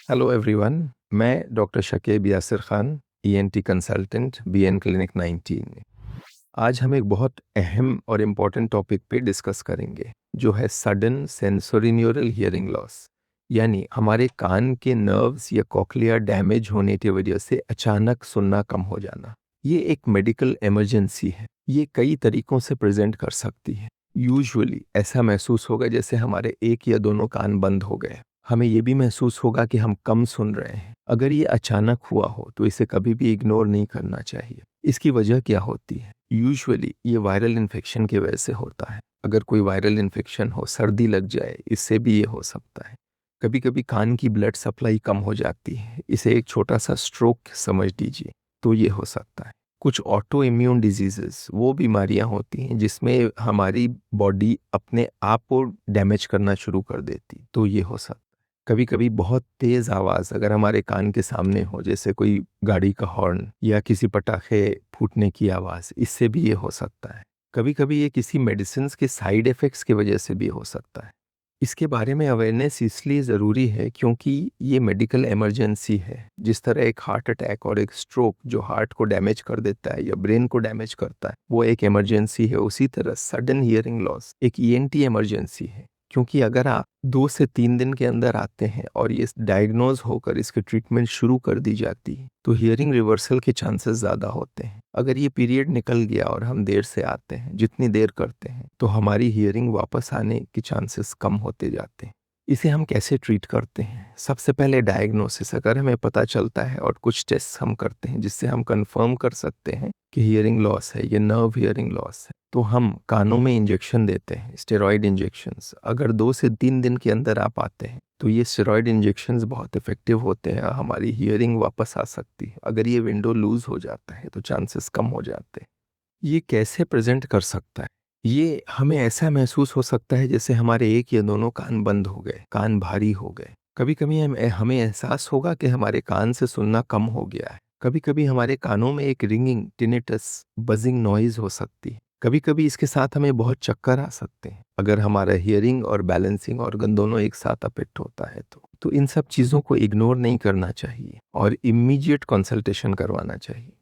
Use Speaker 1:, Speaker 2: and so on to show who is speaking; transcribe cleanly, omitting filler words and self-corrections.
Speaker 1: Hello everyone. मैं doctor Shakib Yasir Khan, ENT consultant, BN clinic 19। आज हम एक बहुत अहम और इम्पॉर्टेंट टॉपिक पे डिस्कस करेंगे, जो है sudden sensory neural hearing loss, यानी हमारे कान के नर्व्स या कॉक्लिया डैमेज होने की वजह से अचानक सुनना कम हो जाना। ये एक मेडिकल इमरजेंसी है। ये कई तरीकों से प्रेजेंट कर सकती है। यूजुअली ऐसा महसूस होगा जैसे हमारे एक या दोनों कान बंद हो गए। हमें ये भी महसूस होगा कि हम कम सुन रहे हैं। अगर ये अचानक हुआ हो तो इसे कभी भी इग्नोर नहीं करना चाहिए। इसकी वजह क्या होती है? यूजुअली ये वायरल इन्फेक्शन की वजह से होता है। अगर कोई वायरल इन्फेक्शन हो, सर्दी लग जाए, इससे भी ये हो सकता है। कभी कभी कान की ब्लड सप्लाई कम हो जाती है, इसे एक छोटा सा स्ट्रोक समझ लीजिए, तो ये हो सकता है। कुछ ऑटो इम्यून डिजीजेस, वो बीमारियां होती हैं जिसमें हमारी बॉडी अपने आप को डैमेज करना शुरू कर देती, तो ये हो सकता है। कभी कभी बहुत तेज आवाज़ अगर हमारे कान के सामने हो, जैसे कोई गाड़ी का हॉर्न या किसी पटाखे फूटने की आवाज़, इससे भी ये हो सकता है। कभी कभी ये किसी मेडिसिन के साइड इफ़ेक्ट्स की वजह से भी हो सकता है। इसके बारे में अवेयरनेस इसलिए ज़रूरी है क्योंकि ये मेडिकल इमरजेंसी है। जिस तरह एक हार्ट अटैक और एक स्ट्रोक जो हार्ट को डैमेज कर देता है या ब्रेन को डैमेज करता है, वो एक इमरजेंसी है, उसी तरह सडन हियरिंग लॉस एक ईएनटी इमरजेंसी है। क्योंकि अगर आप 2 से 3 दिन के अंदर आते हैं और ये डायग्नोज होकर इसकी ट्रीटमेंट शुरू कर दी जाती है, तो हियरिंग रिवर्सल के चांसेस ज़्यादा होते हैं। अगर ये पीरियड निकल गया और हम देर से आते हैं, जितनी देर करते हैं, तो हमारी हियरिंग वापस आने के चांसेस कम होते जाते हैं। इसे हम कैसे ट्रीट करते हैं? सबसे पहले डायग्नोसिस, अगर हमें पता चलता है और कुछ टेस्ट हम करते हैं जिससे हम कंफर्म कर सकते हैं कि हियरिंग लॉस है, ये नर्व हियरिंग लॉस है, तो हम कानों में इंजेक्शन देते हैं, स्टेरॉयड इंजेक्शंस। अगर 2 से 3 दिन के अंदर आप आते हैं तो ये स्टेरॉयड इंजेक्शंस बहुत इफेक्टिव होते हैं, हमारी हियरिंग वापस आ सकती है। अगर ये विंडो लूज हो जाता है तो चांसेस कम हो जाते हैं। ये कैसे प्रेजेंट कर सकता है? ये हमें ऐसा महसूस हो सकता है जैसे हमारे एक या दोनों कान बंद हो गए, कान भारी हो गए। कभी कभी हमें एहसास होगा कि हमारे कान से सुनना कम हो गया है। कभी कभी हमारे कानों में एक रिंगिंग, टिनिटस, बजिंग नॉइज हो सकती है। कभी कभी इसके साथ हमें बहुत चक्कर आ सकते हैं अगर हमारा हियरिंग और बैलेंसिंग ऑर्गन दोनों एक साथ अफेक्ट होता है तो इन सब चीज़ों को इग्नोर नहीं करना चाहिए और इमीडिएट कंसल्टेशन करवाना चाहिए।